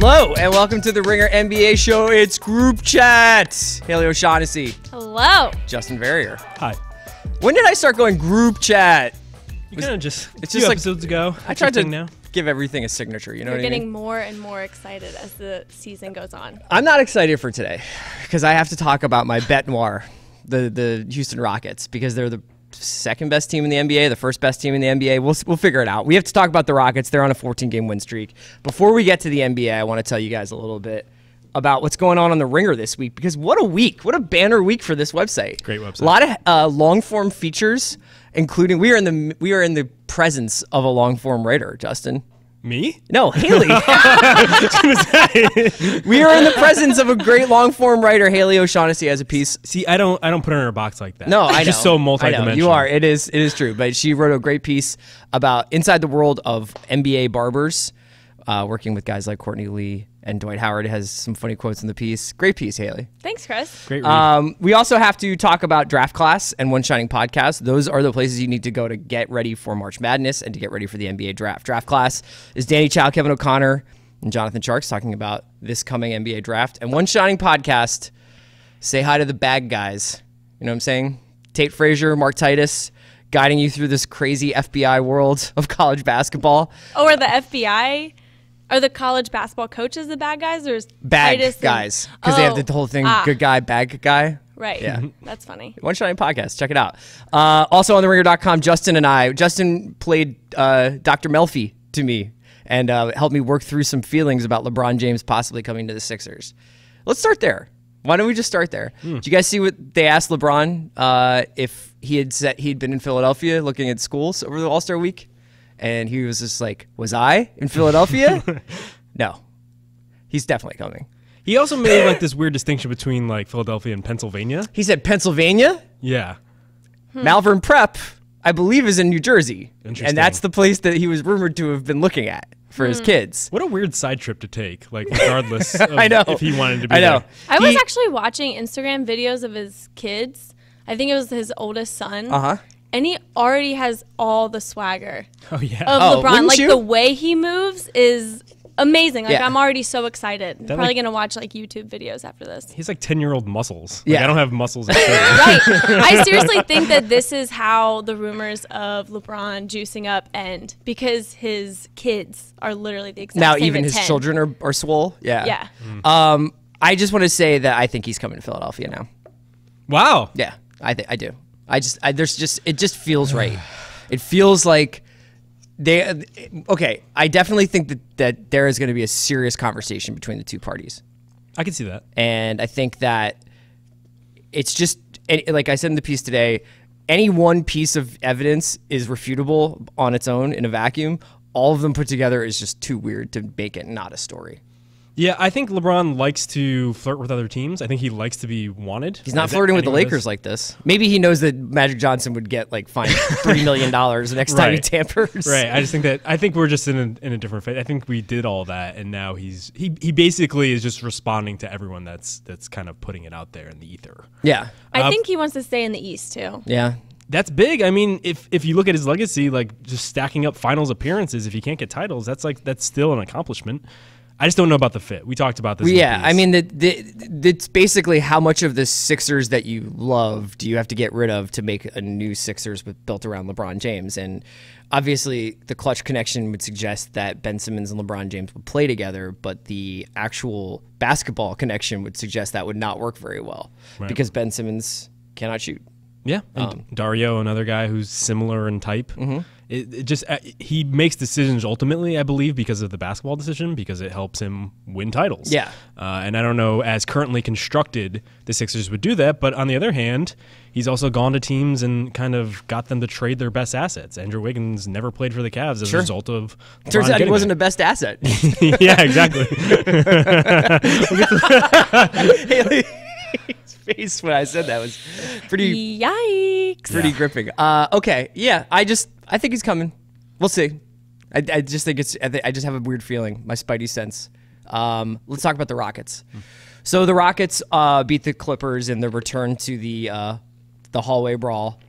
Hello, and welcome to the Ringer NBA show. It's Group Chat. Haley O'Shaughnessy. Hello. Justin Verrier. Hi. When did I start going Group Chat? You kind of just, it's a few just episodes ago. I tried to give everything a signature, you know what I mean? You're getting more and more excited as the season goes on. I'm not excited for today because I have to talk about my bet noir, the Houston Rockets, because they're the second best team in the NBA, the first best team in the NBA. We'll figure it out. We have to talk about the Rockets. They're on a 14-game win streak. Before we get to the NBA, I want to tell you guys a little bit about what's going on the Ringer this week, because what a week. What a banner week for this website. Great website. A lot of long-form features, including we are in the presence of a long-form writer, Justin. Me? No, Haley. We are in the presence of a great long-form writer. Haley O'Shaughnessy has a piece. See, I don't put her in a box like that. No, I know. Just so multidimensional. I know. You are. It is true. But she wrote a great piece about inside the world of NBA barbers, working with guys like Courtney Lee and Dwight Howard. It has some funny quotes in the piece. Great piece, Haley. Thanks, Chris. Great read. We also have to talk about Draft Class and One Shining Podcast. Those are the places you need to go to get ready for March Madness and to get ready for the NBA Draft. Draft Class is Danny Chow, Kevin O'Connor, and Jonathan Sharks talking about this coming NBA Draft. And One Shining Podcast, say hi to the bag guys. You know what I'm saying? Tate Frazier, Mark Titus, guiding you through this crazy FBI world of college basketball. Oh, are the FBI... Are the college basketball coaches the bad guys, or is Bag Titus guys, because they have the whole thing, good guy, bad guy. Right. Yeah. That's funny. One Shining Podcast. Check it out. Also on theringer.com, Justin played Dr. Melfi to me and helped me work through some feelings about LeBron James possibly coming to the Sixers. Let's start there. Why don't we just start there? Did you guys see what they asked LeBron if he had said he'd been in Philadelphia looking at schools over the All-Star week? And he was just like, was I in Philadelphia? No. He's definitely coming. He also made like this weird distinction between like Philadelphia and Pennsylvania. He said Pennsylvania? Yeah. Malvern Prep, I believe, is in New Jersey. Interesting. And that's the place that he was rumored to have been looking at for his kids. What a weird side trip to take, like regardless of I know. if he wanted to be I know. there. I was actually watching Instagram videos of his kids. I think it was his oldest son. Uh-huh. And he already has all the swagger Oh, yeah. of LeBron. wouldn't Like, you? the way he moves is amazing. Like, Yeah. I'm already so excited. I'm probably like- going to watch, like, YouTube videos after this. He's like 10-year-old muscles. Like, Yeah. I don't have muscles. At 30. Right. I seriously think that this is how the rumors of LeBron juicing up end, because his kids are literally the exact Now same even at his 10. children are swole. Yeah. Yeah. I just want to say that I think he's coming to Philadelphia now. Wow. Yeah, I do. It just feels right. It feels like okay. I definitely think that there is going to be a serious conversation between the two parties. I can see that. And I think that it's just, like I said in the piece today, any one piece of evidence is refutable on its own in a vacuum. All of them put together is just too weird to make it not a story. Yeah, I think LeBron likes to flirt with other teams. I think he likes to be wanted. He's not flirting with the Lakers like this. Maybe he knows that Magic Johnson would get like fined $3 million the next time he tampers. Right. I think we're just in a different phase. I think we did all that, and now he basically is just responding to everyone that's kind of putting it out there in the ether. Yeah. I think he wants to stay in the East, too. Yeah. That's big. I mean, if you look at his legacy, like just stacking up finals appearances, if you can't get titles, that's still an accomplishment. I just don't know about the fit. We talked about this. Yeah, I mean, it's basically how much of the Sixers that you love do you have to get rid of to make a new Sixers built around LeBron James? And obviously, the clutch connection would suggest that Ben Simmons and LeBron James would play together, but the actual basketball connection would suggest that would not work very well because Ben Simmons cannot shoot. Yeah, and Dario, another guy who's similar in type. It just he makes decisions ultimately, I believe, because of the basketball decision, because it helps him win titles. Yeah. And I don't know, as currently constructed, the Sixers would do that. But on the other hand, he's also gone to teams and kind of got them to trade their best assets. Andrew Wiggins never played for the Cavs as a result of LeBron Turns out he getting wasn't there. the best asset. Yeah, exactly. Haley's face when I said that was pretty Yikes. gripping. Okay, yeah, I think he's coming. We'll see. I just think I just have a weird feeling, my spidey sense. Let's talk about the Rockets. So the Rockets beat the Clippers in their return to the hallway brawl.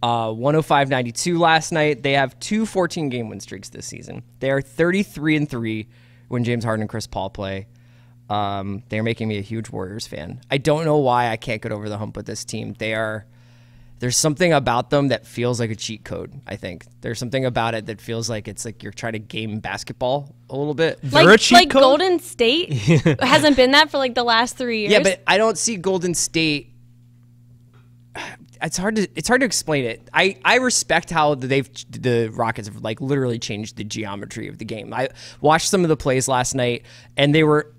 105-92 last night. They have two 14-game win streaks this season. They are 33-3 when James Harden and Chris Paul play. They're making me a huge Warriors fan. I don't know why I can't get over the hump with this team. There's something about them that feels like a cheat code, I think. There's something about it that feels like it's like you're trying to game basketball a little bit. They're a cheat code? Golden State hasn't been that for like the last 3 years. Yeah, but I don't see Golden State. It's hard to explain it. I respect how the Rockets have like literally changed the geometry of the game. I watched some of the plays last night, and they were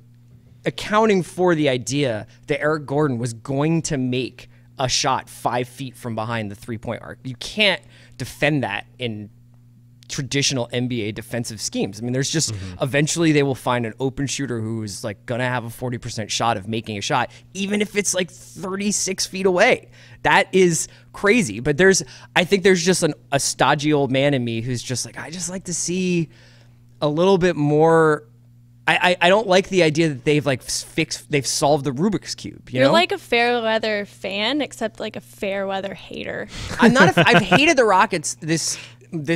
accounting for the idea that Eric Gordon was going to make a shot 5 feet from behind the 3-point arc. You can't defend that in traditional NBA defensive schemes. I mean, there's just eventually they will find an open shooter who's like gonna have a 40% shot of making a shot, even if it's like 36 feet away. That is crazy. But I think there's just a stodgy old man in me who's just like, I just like to see a little bit more. I don't like the idea that they've solved the Rubik's Cube. You're like a fair weather fan, except like a fair weather hater. I've hated the Rockets this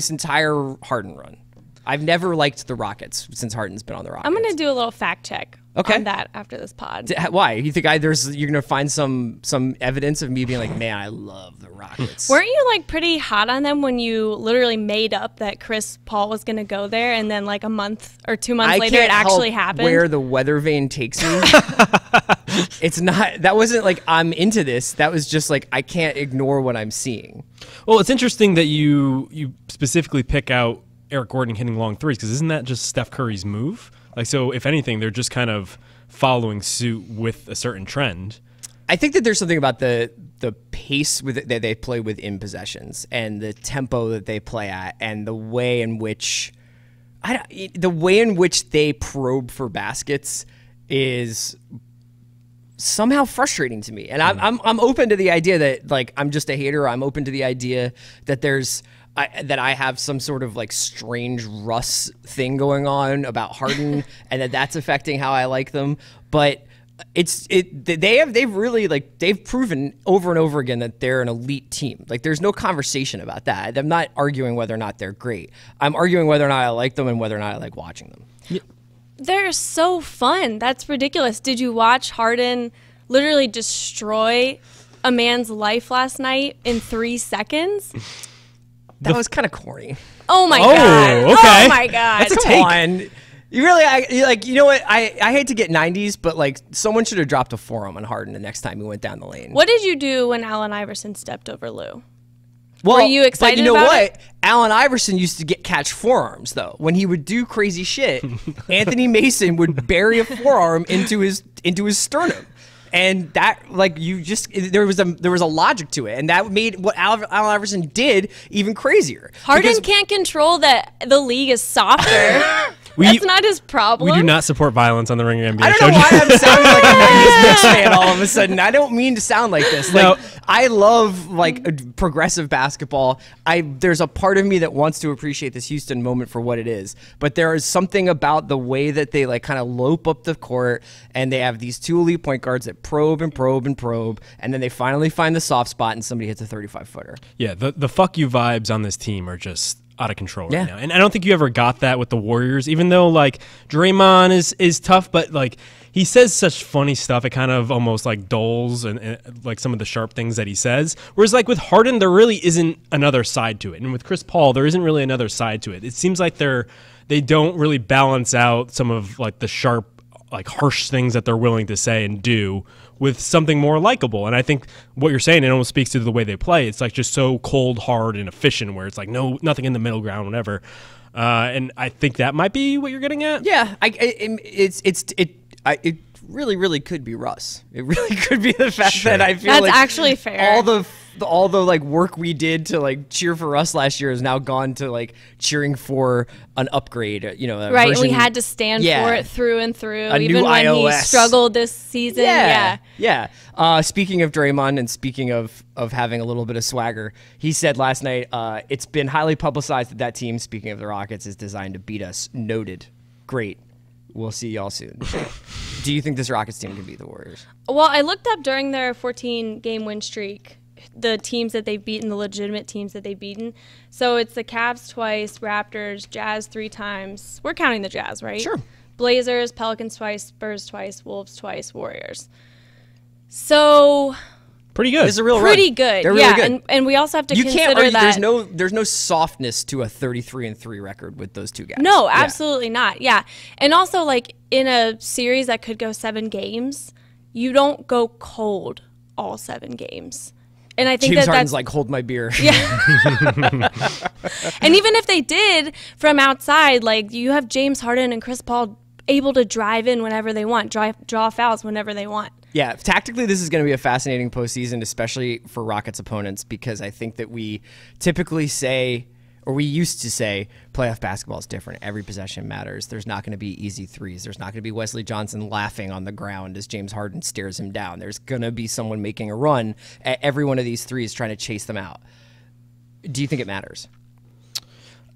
entire Harden run. I've never liked the Rockets since Harden's been on the Rockets. I'm going to do a little fact check on that after this pod. Why? You think you're going to find some evidence of me being like, man, I love the Rockets? Weren't you like pretty hot on them when you literally made up that Chris Paul was going to go there, and then like a month or 2 months later it actually happened? Where the weather vane takes me. It's not. That wasn't like I'm into this. That was just like I can't ignore what I'm seeing. Well, it's interesting that you specifically pick out Eric Gordon hitting long threes, because isn't that just Steph Curry's move? Like, so if anything, they're just kind of following suit with a certain trend. I think that there's something about the pace that they play with in possessions, and the tempo that they play at, and the way in which they probe for baskets is somehow frustrating to me. And I'm open to the idea that like I'm just a hater. I'm open to the idea that that I have some sort of like strange Russ thing going on about Harden and that's affecting how I like them. But they've proven over and over again that they're an elite team. Like there's no conversation about that. I'm not arguing whether or not they're great. I'm arguing whether or not I like them and whether or not I like watching them. Yeah. They're so fun. That's ridiculous. Did you watch Harden literally destroy a man's life last night in 3 seconds? That was kind of corny. Oh my god! Okay. Oh my god! That's Come on. You really, you know what? I hate to get 90s, but like someone should have dropped a forearm on Harden the next time he went down the lane. What did you do when Allen Iverson stepped over Lou? Well, were you excited? But you know about what? it? Allen Iverson used to catch forearms though. When he would do crazy shit, Anthony Mason would bury a forearm into his sternum. And that, like, there was a logic to it, and that made what Allen Iverson did even crazier. Harden can't control that the league is softer. That's not his problem. We do not support violence on the Ringer NBA. I don't know why I'm sounding like a 90s Knicks fan all of a sudden. I don't mean to sound like this. Like, I love like progressive basketball. There's a part of me that wants to appreciate this Houston moment for what it is, but there is something about the way that they like kind of lope up the court, and they have these two elite point guards that probe and probe and probe, and then they finally find the soft spot, and somebody hits a 35-footer. Yeah, the fuck you vibes on this team are just out of control right now. And I don't think you ever got that with the Warriors, even though like Draymond is tough, but like he says such funny stuff, it kind of almost like dulls and like some of the sharp things that he says. Whereas like with Harden, there really isn't another side to it. And with Chris Paul, there isn't really another side to it. It seems like they don't really balance out some of like the sharp, like harsh things that they're willing to say and do with something more likable. And I think what you're saying, it almost speaks to the way they play. It's like just so cold, hard, and efficient, where it's like nothing in the middle ground, whatever. And I think that might be what you're getting at. Yeah, it really, really could be Russ. It really could be the fact that I feel that's actually fair. All the like work we did to like cheer for Russ last year has now gone to like cheering for an upgrade. You know, right? And we had to stand for it through and through, even when iOS. he struggled this season. Yeah. Speaking of Draymond and speaking of having a little bit of swagger, he said last night, it's been highly publicized that team, speaking of the Rockets, is designed to beat us. Noted. Great. We'll see y'all soon. Do you think this Rockets team can beat the Warriors? Well, I looked up during their 14-game win streak the teams that they've beaten, the legitimate teams that they've beaten. So it's the Cavs twice, Raptors, Jazz 3 times. We're counting the Jazz, right? Sure. Blazers, Pelicans twice, Spurs twice, Wolves twice, Warriors. So pretty good. It's a real pretty run. good. They're really good. And we also have to You consider can't argue, that there's no softness to a 33-3 record with those two guys. No, absolutely not. Yeah. And also, like, in a series that could go 7 games, you don't go cold all 7 games. And I think James Harden's that's like, hold my beer. Yeah. And even if they did from outside, like, you have James Harden and Chris Paul able to drive in whenever they want, draw fouls whenever they want. Yeah, tactically, this is going to be a fascinating postseason, especially for Rockets opponents, because I think that we typically say, or we used to say, playoff basketball is different. Every possession matters. There's not going to be easy threes. There's not going to be Wesley Johnson laughing on the ground as James Harden stares him down. There's going to be someone making a run at every one of these threes trying to chase them out. Do you think it matters?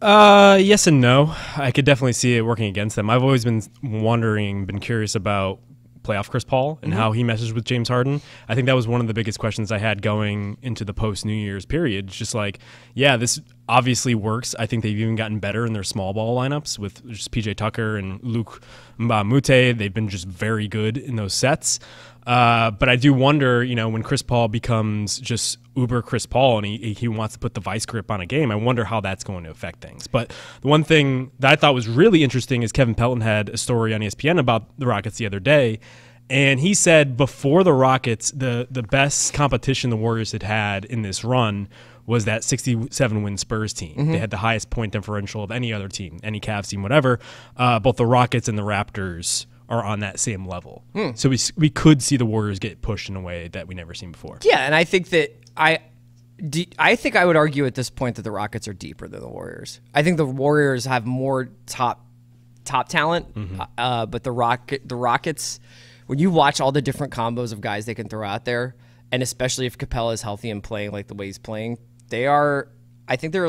Yes and no. I could definitely see it working against them. I've always been been curious about playoff Chris Paul and how he meshes with James Harden. I think that was one of the biggest questions I had going into the post-New Year's period. Just like, yeah, this obviously works. I think they've even gotten better in their small ball lineups with just PJ Tucker and Luke Mbamute. They've been just very good in those sets. But I do wonder, when Chris Paul becomes just uber Chris Paul and he wants to put the vice grip on a game, I wonder how that's going to affect things. But the one thing that I thought was really interesting is Kevin Pelton had a story on ESPN about the Rockets the other day. And he said before the Rockets, the best competition the Warriors had in this run was that 67-win Spurs team. They had the highest point differential of any other team, any Cavs team, whatever. Both the Rockets and the Raptors are on that same level. So we could see the Warriors get pushed in a way that we never seen before. Yeah, and I think that I think I would argue at this point that the Rockets are deeper than the Warriors. I think the Warriors have more top talent, but the Rockets, when you watch all the different combos of guys they can throw out there, and especially if Capella is healthy and playing like the way he's playing, their 8th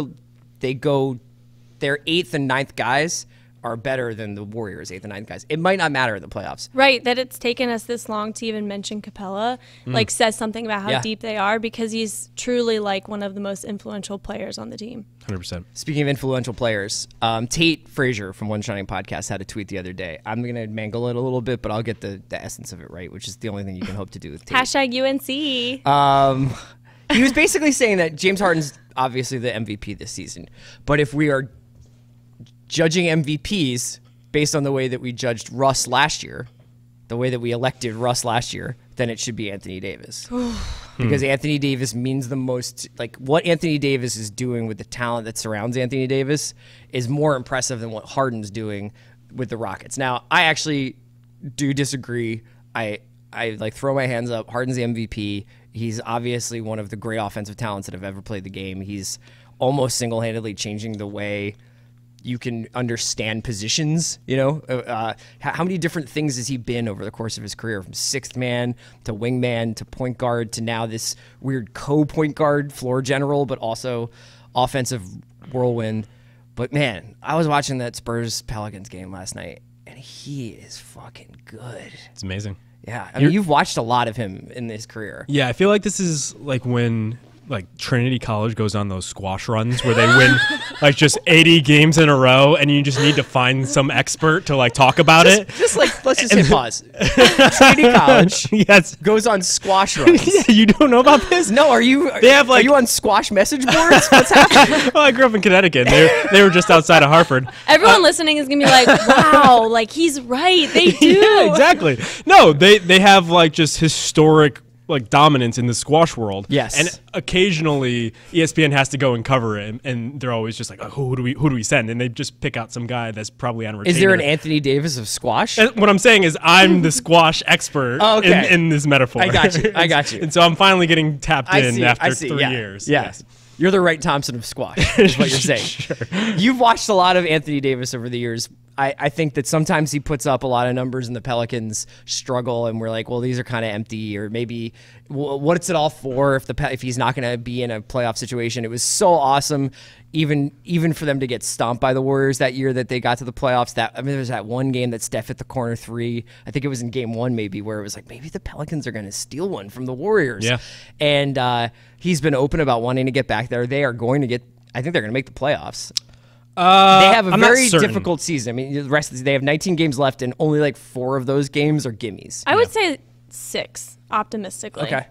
and 9th guys are better than the Warriors' 8th and 9th guys. It might not matter in the playoffs. Right, that it's taken us this long to even mention Capella, like, says something about how deep they are, because he's truly, like, one of the most influential players on the team. 100%. Speaking of influential players, Tate Frazier from One Shining Podcast had a tweet the other day. I'm going to mangle it a little bit, but I'll get the essence of it right, which is the only thing you can hope to do with Tate. Hashtag UNC. He was basically saying that James Harden's obviously the MVP this season, but if we are judging MVPs based on the way that we judged Russ last year, the way that we elected Russ last year, then it should be Anthony Davis. Because Anthony Davis means the most. Like, what Anthony Davis is doing with the talent that surrounds Anthony Davis is more impressive than what Harden's doing with the Rockets. Now, I actually do disagree. I like throw my hands up. Harden's the MVP. He's obviously one of the great offensive talents that have ever played the game. He's almost single-handedly changing the way you can understand positions. How many different things has he been over the course of his career, from sixth man to wingman to point guard to now this weird co-point guard, floor general, but also offensive whirlwind. But man, I was watching that Spurs Pelicans game last night, and he is fucking good. It's amazing. Yeah, I mean, you've watched a lot of him in his career. Yeah, I feel like this is like when Trinity College goes on those squash runs where they win like just 80 games in a row, and you just need to find some expert to like talk about it. Just like, let's just hit pause. Trinity College goes on squash runs. Yeah, you don't know about this? No, are you on squash message boards? What's happening? Well, I grew up in Connecticut. They were just outside of Hartford. Everyone listening is gonna be like, wow, like, he's right. They do. Yeah, exactly. No, they have like just historic like dominance in the squash world. Yes. And occasionally ESPN has to go and cover it, and they're always just like, oh, who do we send? And they just pick out some guy that's probably on retainer. Is there an Anthony Davis of squash? And what I'm saying is I'm the squash expert in this metaphor. I got you. And so I'm finally getting tapped in after 3 years. Yes. You're the Wright Thompson of squash, is what you're saying. Sure. You've watched a lot of Anthony Davis over the years. I think that sometimes he puts up a lot of numbers and the Pelicans struggle, and we're like, well, these are kind of empty, or maybe what's it all for if he's not going to be in a playoff situation? It was so awesome, even for them to get stomped by the Warriors that year that they got to the playoffs. There was that one game that Steph hit the corner three. I think it was in game 1 maybe, where it was like, maybe the Pelicans are going to steal one from the Warriors. Yeah. And he's been open about wanting to get back there. They are going to get. I think they're going to make the playoffs. They have a I'm not very certain. difficult season. I mean, the rest of they have 19 games left, and only like 4 of those games are gimmies. I would say 6, optimistically. Okay.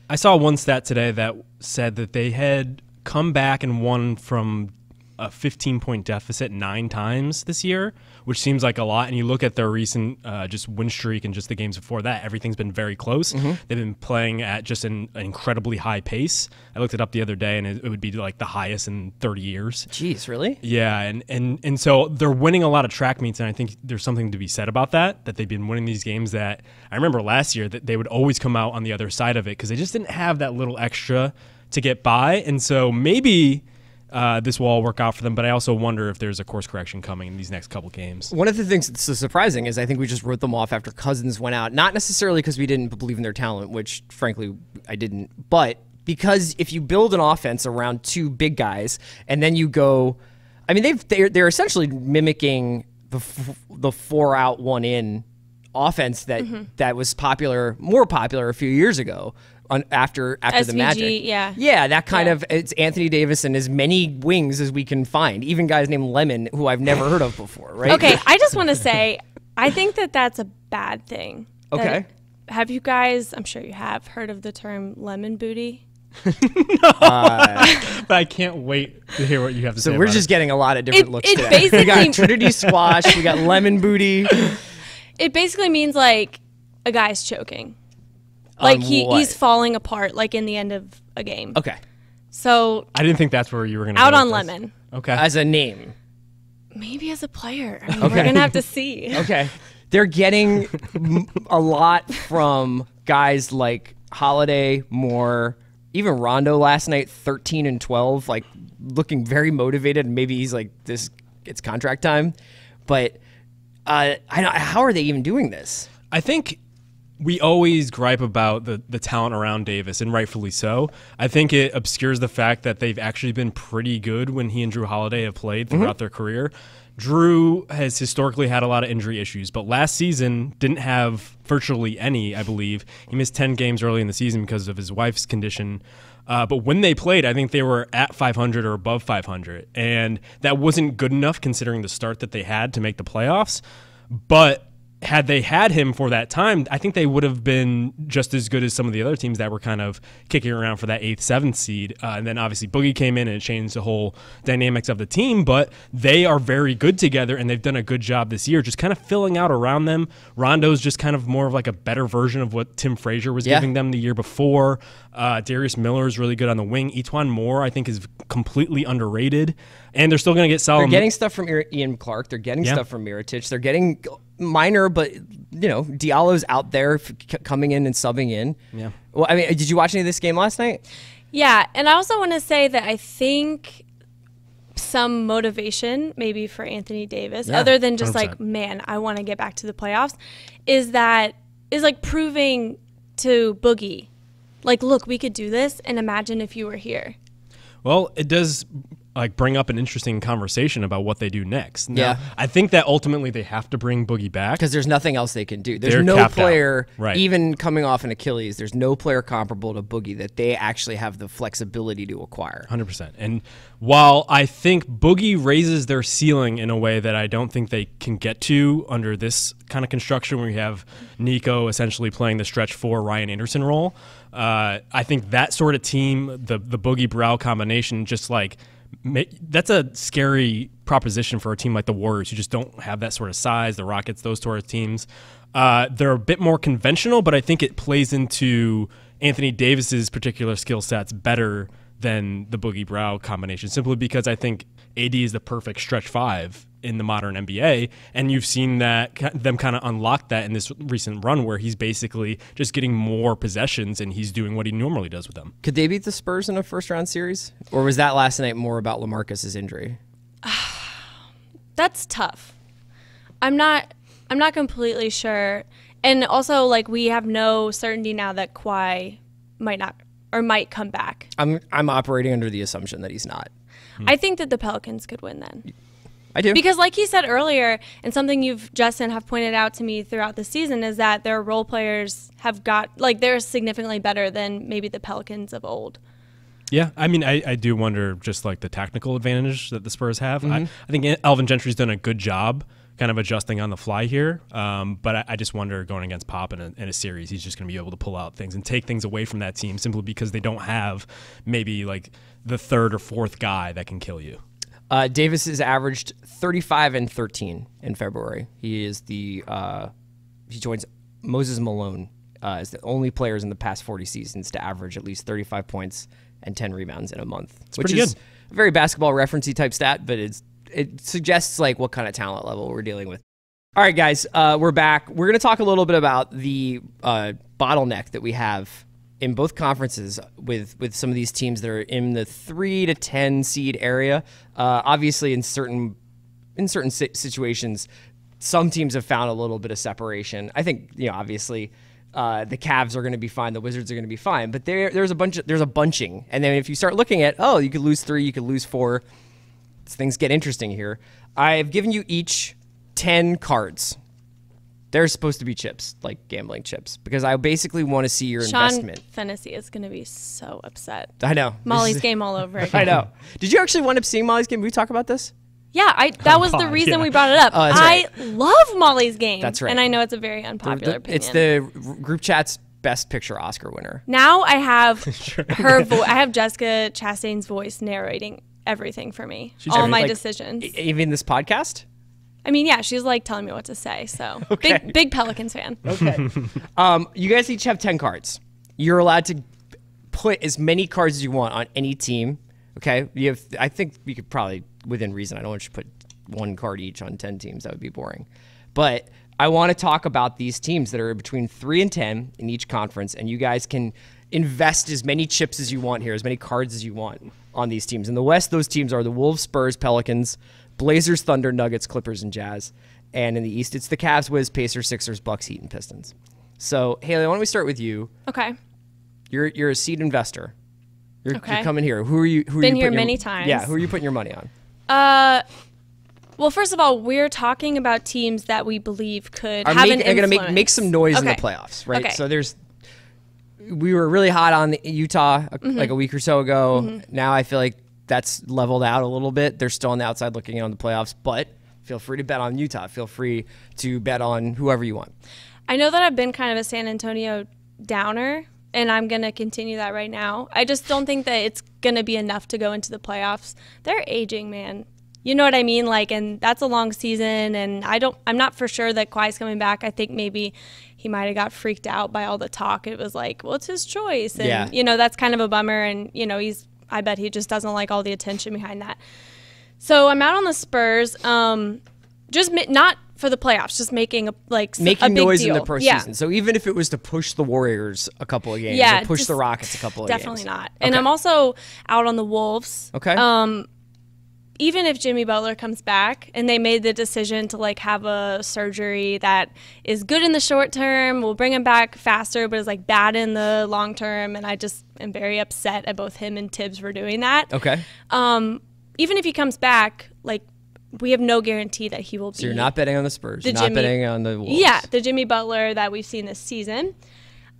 I saw one stat today that said that they had come back and won from a 15-point deficit 9 times this year, which seems like a lot. And you look at their recent just win streak and just the games before that, everything's been very close. They've been playing at just an incredibly high pace. I looked it up the other day, and it would be like the highest in 30 years. Jeez, really? Yeah, and so they're winning a lot of track meets, and I think there's something to be said about that they've been winning these games that I remember last year that they would always come out on the other side of it because they just didn't have that little extra to get by. And so maybe this will all work out for them, but I also wonder if there's a course correction coming in these next couple games. One of the things that's so surprising is I think we just wrote them off after Cousins went out, not necessarily because we didn't believe in their talent, which frankly I didn't, but because if you build an offense around 2 big guys and then you go, I mean they're essentially mimicking the 4-out 1-in offense that was more popular a few years ago. After SVG, the Magic. Yeah, that kind of, it's Anthony Davis and as many wings as we can find, even guys named Lemon, who I've never heard of before, right? Okay, I just want to say, I think that's a bad thing. Okay. Have you guys, I'm sure you have, heard of the term lemon booty? But I can't wait to hear what you have to say. So we're just getting a lot of different looks today. We got Trinity Squash, we got Lemon Booty. It basically means like a guy's choking. Like he's falling apart, like in the end of a game. Okay. So I didn't think that's where you were going to out go on with lemon. This. Okay. As a name. Maybe as a player. I mean, we're gonna have to see. Okay. They're getting a lot from guys like Holiday, Moore, even Rondo last night, 13 and 12, like looking very motivated. And maybe he's like, it's contract time. But how are they even doing this? I think we always gripe about the talent around Davis, and rightfully so. I think it obscures the fact that they've actually been pretty good when he and Drew Holiday have played throughout their career. Drew has historically had a lot of injury issues, but last season didn't have virtually any, I believe. He missed 10 games early in the season because of his wife's condition. But when they played, I think they were at 500 or above 500, and that wasn't good enough considering the start that they had to make the playoffs. But had they had him for that time, I think they would have been just as good as some of the other teams that were kind of kicking around for that 8th, 7th seed. And then obviously Boogie came in and it changed the whole dynamics of the team, but they are very good together and they've done a good job this year just kind of filling out around them. Rondo's just kind of more of like a better version of what Tim Frazier was giving them the year before. Darius Miller is really good on the wing. Etuan Moore, I think, is completely underrated. And they're still going to get solid. They're getting stuff from Ian Clark. They're getting stuff from Mirotic. They're getting minor, but Diallo's out there coming in and subbing in. Yeah. Well, I mean, did you watch any of this game last night? Yeah, and I also want to say that I think some motivation maybe for Anthony Davis, other than just 100%. Like, man, I want to get back to the playoffs, is like proving to Boogie, like, look, we could do this, and imagine if you were here. Well, it does like bring up an interesting conversation about what they do next. Now, I think that ultimately they have to bring Boogie back because there's nothing else they can do. There's no player, even coming off an Achilles, there's no player comparable to Boogie that they actually have the flexibility to acquire. 100%. And while I think Boogie raises their ceiling in a way that I don't think they can get to under this kind of construction where you have Nico essentially playing the stretch 4 Ryan Anderson role, I think that sort of team, the Boogie Brow combination, just like that's a scary proposition for a team like the Warriors who just don't have that sort of size. The Rockets, those sort of teams, they're a bit more conventional, but I think it plays into Anthony Davis's particular skill sets better than the Boogie Brow combination, simply because I think AD is the perfect stretch 5 in the modern NBA, and you've seen that them kind of unlock that in this recent run where he's basically just getting more possessions and he's doing what he normally does with them. Could they beat the Spurs in a first-round series? Or was that last night more about LaMarcus's injury? That's tough. I'm not completely sure. And also, like, we have no certainty now that Kawhi might come back. I'm operating under the assumption that he's not. I think that the Pelicans could win then. I do. Because like he said earlier, and something Justin, have pointed out to me throughout the season, is that their role players they're significantly better than maybe the Pelicans of old. Yeah, I mean, I do wonder just like the technical advantage that the Spurs have. I think Alvin Gentry's done a good job kind of adjusting on the fly here. But I just wonder going against Pop in a series, he's just going to be able to pull out things and take things away from that team simply because they don't have maybe like the third or fourth guy that can kill you. Davis has averaged 35 and 13 in February. He is he joins Moses Malone as the only players in the past 40 seasons to average at least 35 points and 10 rebounds in a month, which is a very basketball referencey type stat, but it suggests like what kind of talent level we're dealing with. All right, guys, we're back. We're going to talk a little bit about the bottleneck that we have in both conferences with some of these teams that are in the 3 to 10 seed area. Obviously, in certain situations, some teams have found a little bit of separation. I think, obviously, the Cavs are going to be fine, the Wizards are going to be fine, but there's a bunching, and then if you start looking at, you could lose 3, you could lose 4. Things get interesting here. I've given you each 10 cards. They're supposed to be chips, like gambling chips, because I basically want to see your investment. Sean Fennessy is going to be so upset. I know. Molly's game all over again. I know. Did you actually wind up seeing Molly's game? Did we talk about this? Yeah, that was the reason we brought it up. Oh, that's right. I love Molly's game. That's right. And I know it's a very unpopular opinion. It's the group chat's Best Picture Oscar winner. Now I have her voice. I have Jessica Chastain's voice narrating everything for me. All my decisions. Even this podcast? I mean, yeah, she's like telling me what to say. So okay. big Pelicans fan. Okay. You guys each have 10 cards. You're allowed to put as many cards as you want on any team. Okay. I think we could probably, within reason, I don't want you to put one card each on 10 teams. That would be boring. But I want to talk about these teams that are between 3 and 10 in each conference, and you guys can invest as many chips as you want here, as many cards as you want on these teams. In the West, those teams are the Wolves, Spurs, Pelicans, Blazers, Thunder, Nuggets, Clippers, and Jazz. And in the East, it's the Cavs, Wiz, Pacers, Sixers, Bucks, Heat, and Pistons. So, Haley, why don't we start with you? Okay. You're a seed investor. You're coming here. Who are you? Been here many times. Yeah. Who are you putting your money on? Well, first of all, we're talking about teams that we believe could have an influence. I'm going to make some noise in the playoffs, right? Okay. So we were really hot on Utah like a week or so ago. Now I feel like that's leveled out a little bit. They're still on the outside looking in on the playoffs, but feel free to bet on Utah. Feel free to bet on whoever you want. I know that I've been kind of a San Antonio downer, and I'm going to continue that right now. I just don't think that it's going to be enough to go into the playoffs. They're aging, man. You know what I mean? And that's a long season, and I'm not for sure that Kawhi's coming back. I think maybe he might have got freaked out by all the talk. It was like, well, it's his choice. And, that's kind of a bummer. And, I bet he just doesn't like all the attention behind that. So I'm out on the Spurs. Just not for the playoffs, just making a big noise deal. In the postseason. Yeah. So even if it was to push the Warriors a couple of games, or push the Rockets a couple of games. Definitely not. And I'm also out on the Wolves. Okay. Even if Jimmy Butler comes back and they made the decision to have a surgery that is good in the short term, will bring him back faster, but is bad in the long term. And I just am very upset at both him and Tibbs for doing that. Okay. Even if he comes back, we have no guarantee that he will be. So you're not betting on the Spurs. You're not betting on the Wolves. Yeah, the Jimmy Butler that we've seen this season.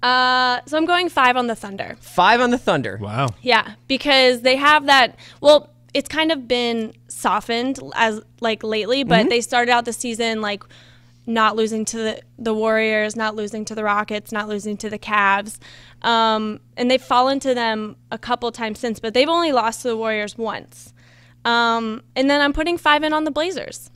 So I'm going 5 on the Thunder. 5 on the Thunder. Wow. Yeah, because they have that. Well, it's kind of been softened as lately, but they started out the season not losing to the Warriors, not losing to the Rockets, not losing to the Cavs. And they've fallen to them a couple times since, but they've only lost to the Warriors once. And then I'm putting 5 in on the Blazers,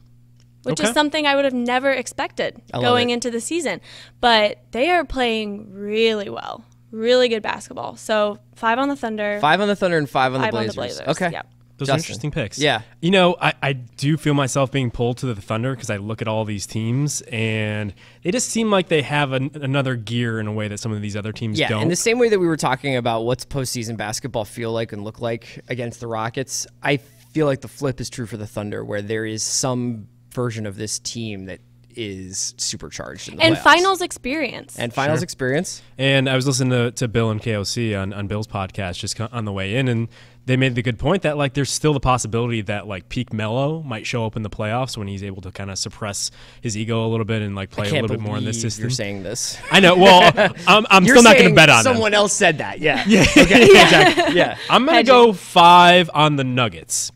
which is something I would have never expected going into the season. But they are playing really well, really good basketball. So 5 on the Thunder. 5 on the Thunder and 5 on the Blazers. Okay. Yep. Those are interesting picks. Yeah. I do feel myself being pulled to the Thunder because I look at all these teams and they just seem like they have another gear in a way that some of these other teams don't. Yeah, in the same way that we were talking about what's postseason basketball feel like and look like against the Rockets, I feel like the flip is true for the Thunder, where there is some version of this team that is supercharged in the and playoffs. finals experience. And finals experience. And I was listening to Bill and KOC on Bill's podcast just on the way in, and they made the good point that like there's still the possibility that like peak Melo might show up in the playoffs when he's able to kind of suppress his ego a little bit and like play a little bit more in this system. You're saying this. I know. Well, I'm still not going to bet on someone him. else said that. Yeah. Okay. Exactly. Yeah. I'm going to go 5 on the Nuggets.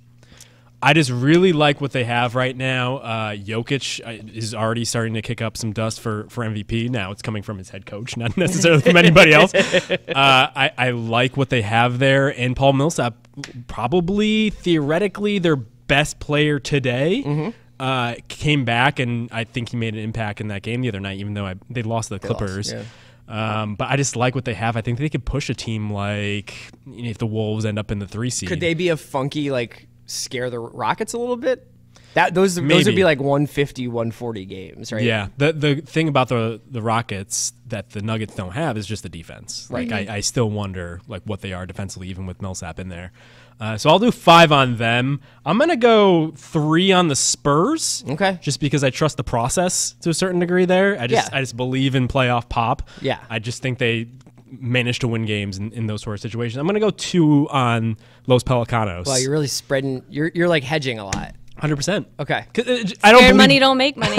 I just really like what they have right now. Jokic is already starting to kick up some dust for MVP. Now it's coming from his head coach, not necessarily from anybody else. I like what they have there. And Paul Millsap, probably theoretically their best player today, came back, and I think he made an impact in that game the other night, even though they lost to the Clippers. But I just like what they have. I think they could push a team like if the Wolves end up in the 3 seed. Could they be a funky scare the Rockets a little bit? Those would be like 150, 140 games, right? Yeah. The thing about the Rockets that the Nuggets don't have is just the defense. Right. Like I still wonder like what they are defensively, even with Millsap in there. So I'll do 5 on them. I'm gonna go 3 on the Spurs. Okay. Just because I trust the process to a certain degree there. I just believe in playoff pop. Yeah. I just think they managed to win games in those sort of situations. I'm gonna go 2 on Los Pelicanos. Wow, you're really spreading. You're like hedging a lot. 100%. Okay. I don't believe money don't make money.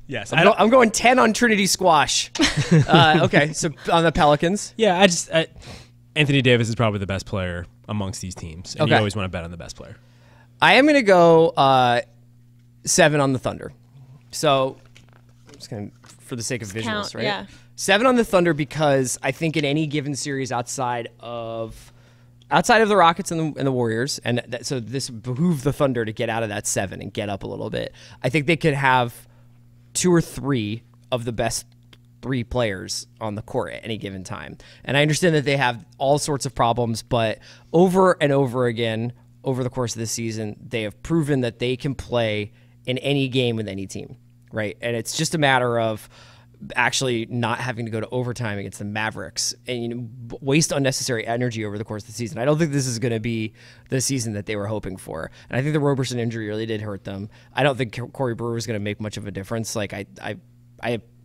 Yes, I'm going 10 on Trinity Squash. Okay, so on the Pelicans. Yeah, Anthony Davis is probably the best player amongst these teams, and you always want to bet on the best player. I am going to go 7 on the Thunder. So, I'm just going to, for the sake of visuals, right? Yeah. 7 on the Thunder because I think in any given series outside of the Rockets and the Warriors, and so this behooved the Thunder to get out of that 7 and get up a little bit. I think they could have 2 or 3 of the best 3 players on the court at any given time. And I understand that they have all sorts of problems, but over and over again, over the course of this season, they have proven that they can play in any game with any team, right? And it's just a matter of actually not having to go to overtime against the Mavericks and waste unnecessary energy over the course of the season. I don't think this is going to be the season that they were hoping for. And I think the Roberson injury really did hurt them. I don't think Corey Brewer is going to make much of a difference. Like I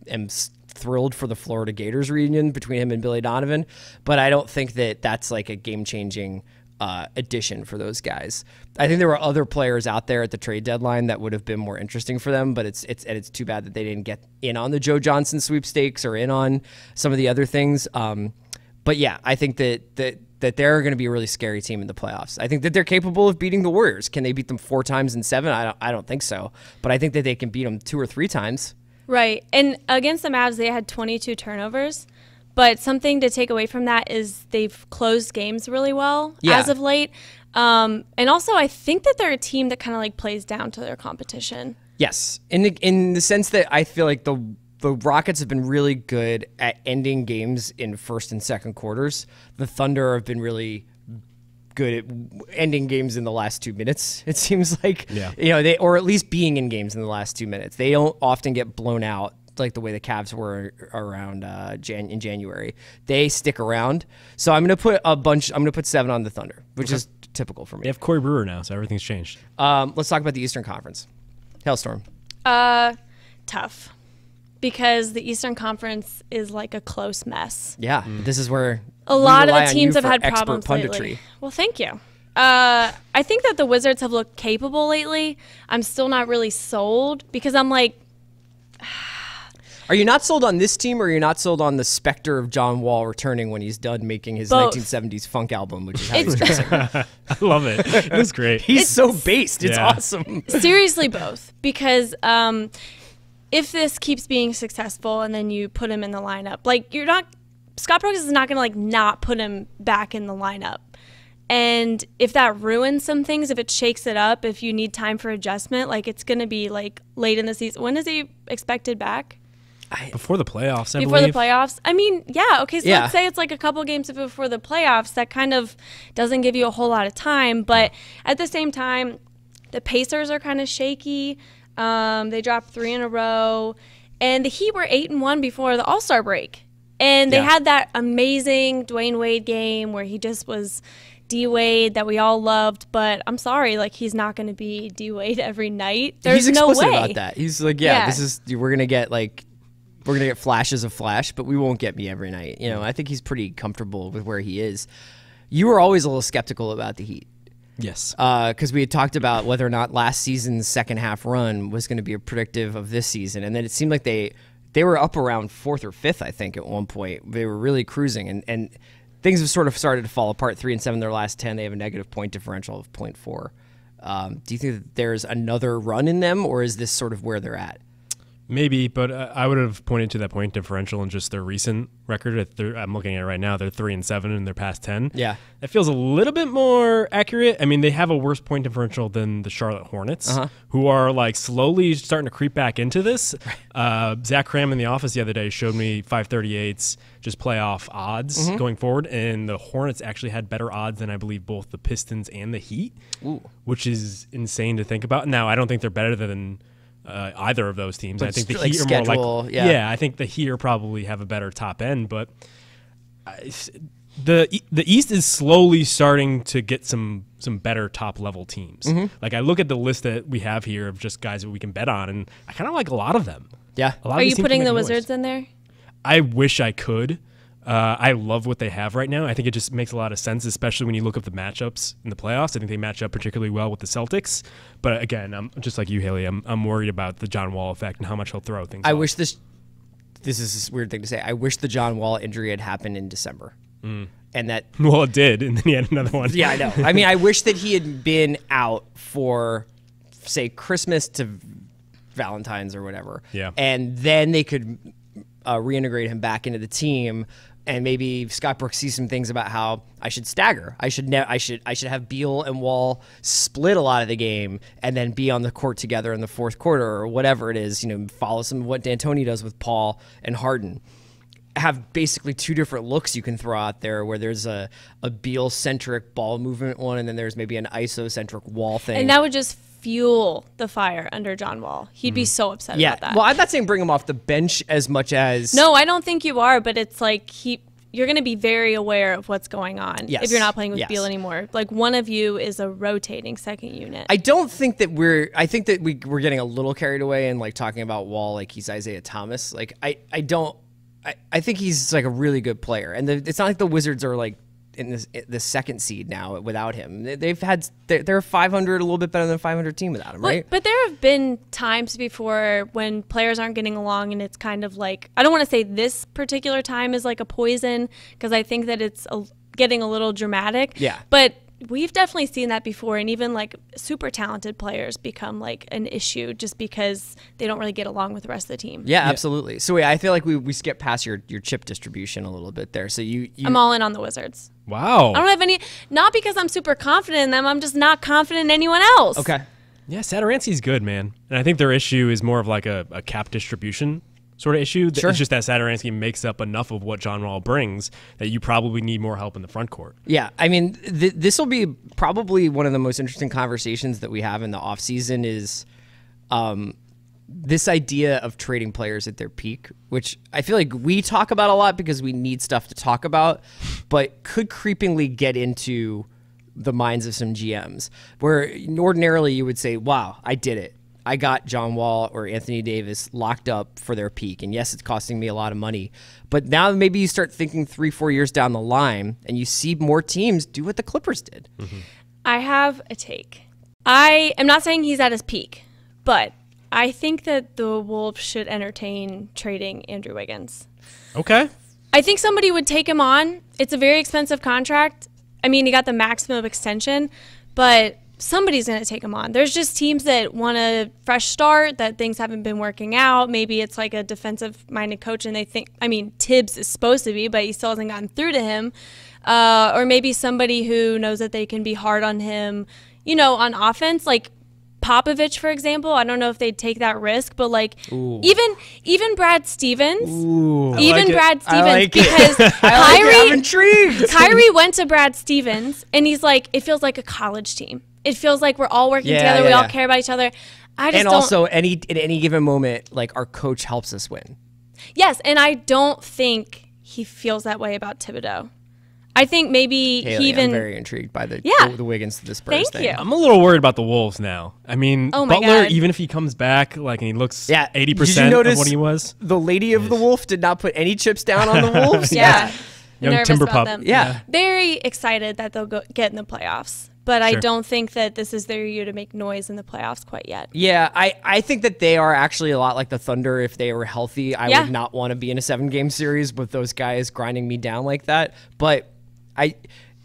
am thrilled for the Florida Gators reunion between him and Billy Donovan, but I don't think that that's like a game-changing addition for those guys. I think there were other players out there at the trade deadline that would have been more interesting for them, but it's too bad that they didn't get in on the Joe Johnson sweepstakes or in on some of the other things. But yeah, I think that they're going to be a really scary team in the playoffs. I think that they're capable of beating the Warriors. Can they beat them 4 times in 7? I don't think so, but I think that they can beat them 2 or 3 times. Right. And against the Mavs, they had 22 turnovers. But something to take away from that is they've closed games really well as of late. And also, I think that they're a team that kind of like plays down to their competition. Yes. In the sense that I feel like the Rockets have been really good at ending games in first and second quarters. The Thunder have been really good at ending games in the last 2 minutes, it seems like. Yeah. Or at least being in games in the last 2 minutes. They don't often get blown out like the way the Cavs were around in January. They stick around. So I'm going to put 7 on the Thunder, which is typical for me. They have Corey Brewer now, so everything's changed. Let's talk about the Eastern Conference. Hailstorm. Tough. Because the Eastern Conference is like a close mess. Yeah. This is where a lot of the teams have had problems lately. Well, thank you. I think that the Wizards have looked capable lately. I'm still not really sold because I'm like, are you not sold on this team, or are you not sold on the specter of John Wall returning when he's done making his 1970s funk album, which is how he's dressing? I love it. It was great. He's so based. It's awesome. Seriously, both. Because if this keeps being successful and then you put him in the lineup, like Scott Brooks is not going to like not put him back in the lineup. And if that ruins some things, if it shakes it up, if you need time for adjustment, like it's going to be like late in the season. When is he expected back? Before the playoffs, I believe. Before the playoffs? I mean, yeah. Okay, so let's say it's like a couple games before the playoffs. That kind of doesn't give you a whole lot of time. But at the same time, the Pacers are kind of shaky. They dropped 3 in a row. And the Heat were 8-1 before the All-Star break. And they had that amazing Dwayne Wade game where he just was D-Wade that we all loved, but I'm sorry, like he's not going to be D-Wade every night. There's He's no explicit way about that. He's like, this is we're gonna get flashes of Flash, but we won't get me every night. You know, I think he's pretty comfortable with where he is. You were always a little skeptical about the Heat. Yes. Because we had talked about whether or not last season's second half run was going to be predictive of this season. And then it seemed like they were up around 4th or 5th, I think, at one point. They were really cruising. And things have sort of started to fall apart. 3-7 their last 10. They have a negative point differential of 0.4. Do you think that there's another run in them, or is this sort of where they're at? Maybe, but I would have pointed to that point differential in just their recent record. I'm looking at it right now. They're 3-7 in their past 10. Yeah. That feels a little bit more accurate. I mean, they have a worse point differential than the Charlotte Hornets, who are like slowly starting to creep back into this. Zach Cram in the office the other day showed me 538's just playoff odds going forward, and the Hornets actually had better odds than I believe both the Pistons and the Heat, which is insane to think about. Now, I don't think they're better than either of those teams. But I think the like Heat are more like, I think the Heat are probably have a better top end, but the East is slowly starting to get some better top level teams. Like I look at the list that we have here of just guys that we can bet on, and I kind of like a lot of them. Yeah. Are you putting the Wizards in there? I wish I could. I love what they have right now. I think it just makes a lot of sense, especially when you look up the matchups in the playoffs. I think they match up particularly well with the Celtics. But again, I'm just like you, Haley. I'm worried about the John Wall effect and how much he'll throw things. I wish this is a weird thing to say. I wish the John Wall injury had happened in December. And that it did, and then he had another one. Yeah, I know. I mean, I wish that he had been out for, say, Christmas to Valentine's or whatever. Yeah. And then they could reintegrate him back into the team. And maybe Scott Brooks sees some things about how I should stagger. I should have Beal and Wall split a lot of the game and then be on the court together in the fourth quarter or whatever it is. You know, follow some of what D'Antoni does with Paul and Harden. Have basically two different looks you can throw out there, where there's a Beal-centric ball movement one, and then there's maybe an ISO-centric Wall thing. And that would just fuel the fire under John Wall. He'd be so upset about that. Well, I'm not saying bring him off the bench as much as... No, I don't think you are, but it's like you're going to be very aware of what's going on if you're not playing with Beal anymore. Like, one of you is a rotating second unit. I don't think that I think that we're getting a little carried away and like talking about Wall like he's Isaiah Thomas. Like, I think he's like a really good player. And it's not like the Wizards are like in the second seed now without him. They're 500, a little bit better than a 500 team without him, right? But there have been times before when players aren't getting along, and it's kind of like, I don't want to say this particular time is like a poison, because I think that it's getting a little dramatic. Yeah. But we've definitely seen that before, and even like super talented players become like an issue just because they don't really get along with the rest of the team. Yeah, absolutely. So I feel like we skipped past your chip distribution a little bit there. So I'm all in on the Wizards. Wow. I don't have any, not because I'm super confident in them, I'm just not confident in anyone else. Okay. Yeah, Satoransky's good, man. And I think their issue is more of like a cap distribution sort of issue. Sure. It's just that Satoransky makes up enough of what John Wall brings that you probably need more help in the front court. Yeah, I mean, this will be probably one of the most interesting conversations that we have in the offseason is this idea of trading players at their peak, which I feel like we talk about a lot because we need stuff to talk about, but could creepingly get into the minds of some GMs, where ordinarily you would say, wow, I did it. I got John Wall or Anthony Davis locked up for their peak. And yes, it's costing me a lot of money. But now maybe you start thinking 3-4 years down the line and you see more teams do what the Clippers did. I have a take. I am not saying he's at his peak, but I think that the Wolves should entertain trading Andrew Wiggins. Okay. I think somebody would take him on. It's a very expensive contract. I mean, he got the maximum extension, but somebody's going to take him on. There's just teams that want a fresh start, that things haven't been working out. Maybe it's like a defensive-minded coach, and they think, I mean, Tibbs is supposed to be, but he still hasn't gotten through to him. Or maybe somebody who knows that they can be hard on him, you know, on offense, like Popovich, for example. I don't know if they'd take that risk, but like even Brad Stevens, Brad Stevens, because Kyrie went to Brad Stevens, and he's like, it feels like a college team. It feels like we're all working together. We all care about each other. Also, at any given moment, like our coach helps us win. Yes, and I don't think he feels that way about Thibodeau. I think maybe Haley, he even. I'm very intrigued by the Wiggins to the Spurs Thank thing. you. I'm a little worried about the Wolves now. I mean, Oh my Butler, God. even if he comes back, like, and he looks 80% Did you notice of what he was. The lady of the Wolf did not put any chips down on the Wolves. Yeah. Young Nervous Timber about Pup. them. Yeah. Very excited that they'll get in the playoffs. But I Sure. don't think that this is their year to make noise in the playoffs quite yet. Yeah, I think that they are actually a lot like the Thunder. If they were healthy, I Yeah. would not want to be in a 7-game series with those guys grinding me down like that. But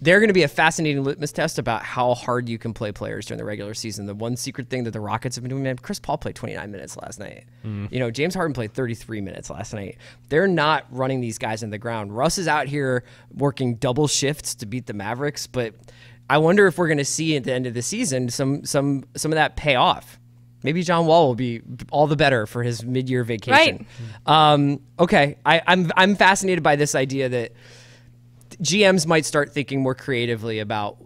they're going to be a fascinating litmus test about how hard you can play players during the regular season. The one secret thing that the Rockets have been doing, man, Chris Paul played 29 minutes last night. You know, James Harden played 33 minutes last night. They're not running these guys in the ground. Russ is out here working double shifts to beat the Mavericks, but I wonder if we're going to see at the end of the season some of that pay off. Maybe John Wall will be all the better for his mid-year vacation. Right. Okay, I'm fascinated by this idea that GMs might start thinking more creatively about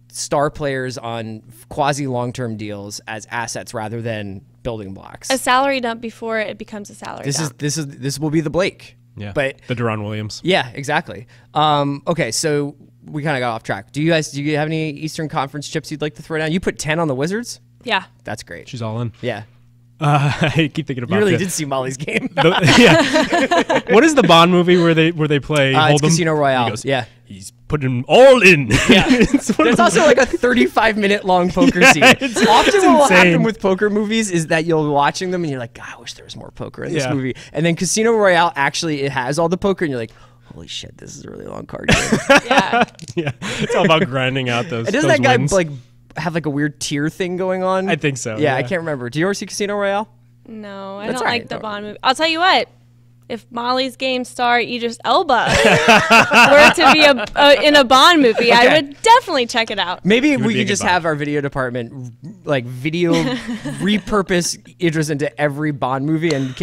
star players on quasi long-term deals as assets rather than building blocks. A salary dump before it becomes a salary dump. This will be the Blake. Yeah, but the Deron Williams. Yeah, exactly. Okay, so we kind of got off track. Do you have any Eastern Conference chips you'd like to throw down? You put 10 on the Wizards? Yeah. That's great. She's all in. Yeah. I keep thinking about You really did see Molly's game. Yeah. What is the Bond movie where they play It's Hold'em? Casino Royale. He goes, yeah. He's putting all in. Yeah. There's also like a 35-minute long poker scene. Often what will happen with poker movies is that you'll be watching them and you're like, God, I wish there was more poker in this movie. And then Casino Royale actually it has all the poker and you're like, holy shit, this is a really long card game. Yeah. Yeah. It's all about grinding out those. And doesn't those that guy wins. like have like a weird tier thing going on? I think so. Yeah, I can't remember. Do you ever see Casino Royale? No, I That's don't all right, like the though. Bond movie. I'll tell you what. If Molly's game star Idris Elba were to be in a Bond movie, I would definitely check it out. Maybe would we be a could good just buy. have our video department like video repurpose Idris into every Bond movie, and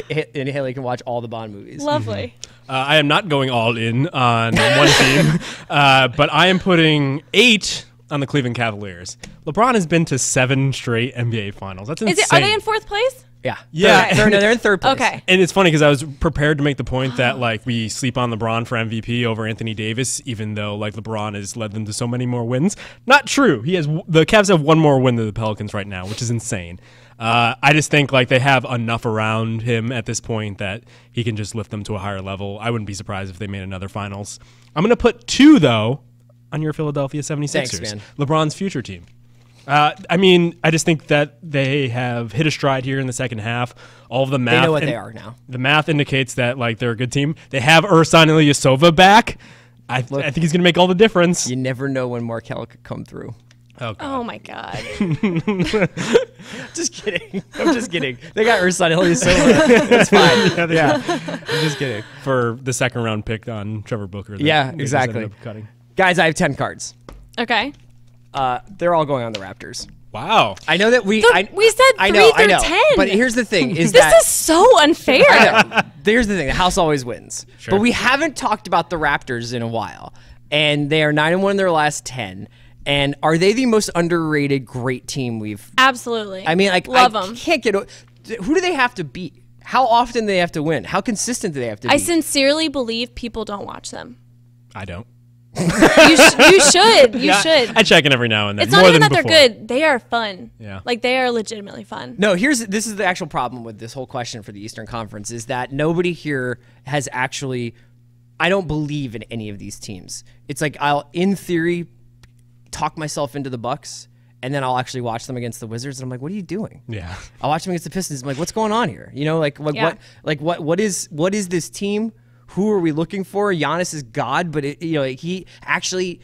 Haley can watch all the Bond movies. Lovely. I am not going all in on one team, but I am putting 8 on the Cleveland Cavaliers. LeBron has been to 7 straight NBA Finals. That's insane. Are they in 4th place? Yeah, Yeah. they're in 3rd place. Okay. And it's funny because I was prepared to make the point that like we sleep on LeBron for MVP over Anthony Davis, even though like LeBron has led them to so many more wins. Not true. The Cavs have 1 more win than the Pelicans right now, which is insane. I just think like they have enough around him at this point that he can just lift them to a higher level. I wouldn't be surprised if they made another Finals. I'm going to put 2 though on your Philadelphia 76ers. Thanks, man. LeBron's future team. I mean, I just think that they have hit a stride here in the second half. All of the math. They know what they are now. The math indicates that like they're a good team. They have Ersan Ilyasova back. I think he's going to make all the difference. You never know when Markelle could come through. Oh, God. Oh my God. Just kidding. I'm just kidding. They got Ersan Ilyasova. It's fine. Yeah. I'm just kidding. For the second round pick on Trevor Booker. that Yeah, they just exactly. ended up cutting. Guys, I have 10 cards. Okay. They're all going on the Raptors. Wow. I know that We said 3 through 10. But here's the thing: is This that is so unfair. I know. Here's the thing: the house always wins. Sure. But we haven't talked about the Raptors in a while, and they are 9-1 in their last 10. And are they the most underrated great team we've? Absolutely. I mean, like, love I them. can't get. Who do they have to beat? How often do they have to win? How consistent do they have to be? I sincerely believe people don't watch them. I don't. You should. You should. I check in every now and then. It's not more even than that before. they're good. They are fun. Yeah. Like, they are legitimately fun. No, this is the actual problem with this whole question for the Eastern Conference is that nobody here has actually. I don't believe in any of these teams. It's like I'll, in theory, talk myself into the Bucks, and then I'll actually watch them against the Wizards, and I'm like, what are you doing? Yeah. I'll watch them against the Pistons. I'm like, what's going on here? You know, Yeah. what is this team? Who are we looking for? Giannis is God, but he actually.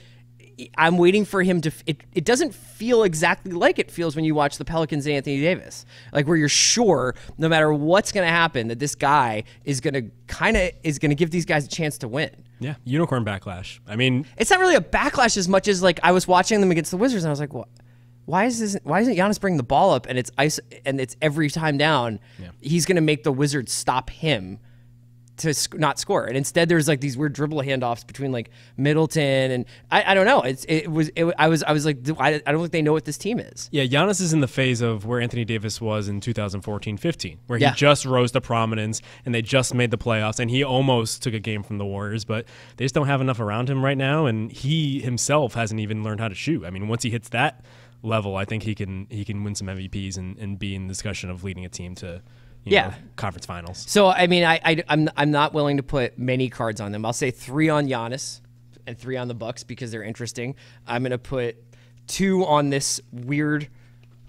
I'm waiting for him to. It doesn't feel exactly like it feels when you watch the Pelicans and Anthony Davis, like where you're sure no matter what's going to happen that this guy is going to give these guys a chance to win. Yeah. Unicorn backlash. I mean, It's not really a backlash as much as like I was watching them against the Wizards and I was like, what? Why isn't Giannis bringing the ball up and it's every time down? Yeah. He's going to make the Wizards stop him. to not score, and instead there's like these weird dribble handoffs between like Middleton and I don't know. I was like, I don't think they know what this team is. Yeah, Giannis is in the phase of where Anthony Davis was in 2014-15, where he just rose to prominence and they just made the playoffs, and he almost took a game from the Warriors, but they just don't have enough around him right now, and he himself hasn't even learned how to shoot. I mean, once he hits that level, I think he can win some MVPs and be in the discussion of leading a team to conference finals. So I mean, I'm not willing to put many cards on them. I'll say 3 on Giannis and 3 on the Bucks because they're interesting. I'm gonna put 2 on this weird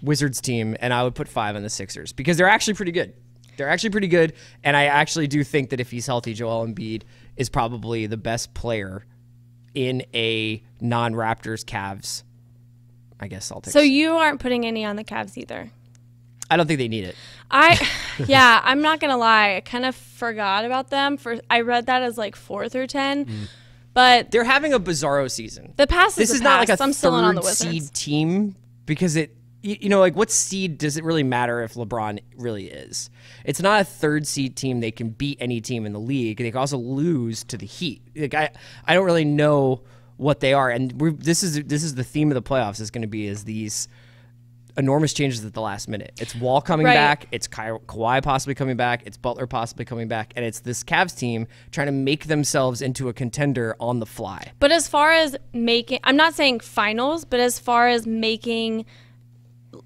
Wizards team, and I would put 5 on the Sixers because they're actually pretty good. They're actually pretty good, and I actually do think that if he's healthy, Joel Embiid is probably the best player in a non-Raptors Cavs. I guess Celtics. So you aren't putting any on the Cavs either? I don't think they need it. I'm not gonna lie. I kind of forgot about them. I read that as like 4th or 10, but they're having a bizarro season. The past this is is not like a I'm still on the third Wizards. seed team because like what seed does it really matter if LeBron really is? It's not a 3rd seed team. They can beat any team in the league. They can also lose to the Heat. Like I don't really know what they are, and this is the theme of the playoffs is going to be these enormous changes at the last minute. It's Wall coming back, it's Kawhi possibly coming back, it's Butler possibly coming back, and it's this Cavs team trying to make themselves into a contender on the fly. But as far as making, I'm not saying finals, but as far as making,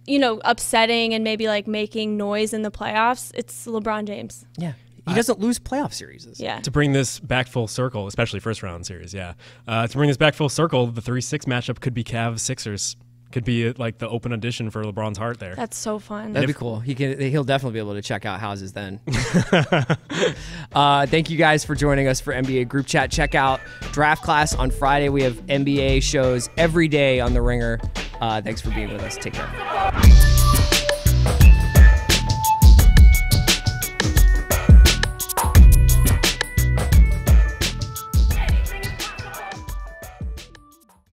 upsetting and maybe like making noise in the playoffs, it's LeBron James. Yeah. He doesn't lose playoff series. Yeah. To bring this back full circle, especially first round series, to bring this back full circle, the 3-6 matchup could be Cavs-Sixers. Could be like the open audition for LeBron's heart there. That's so fun. That'd be cool. He'll definitely be able to check out houses then. Thank you guys for joining us for NBA Group Chat. Check out Draft Class on Friday. We have NBA shows every day on The Ringer. Thanks for being with us. Take care.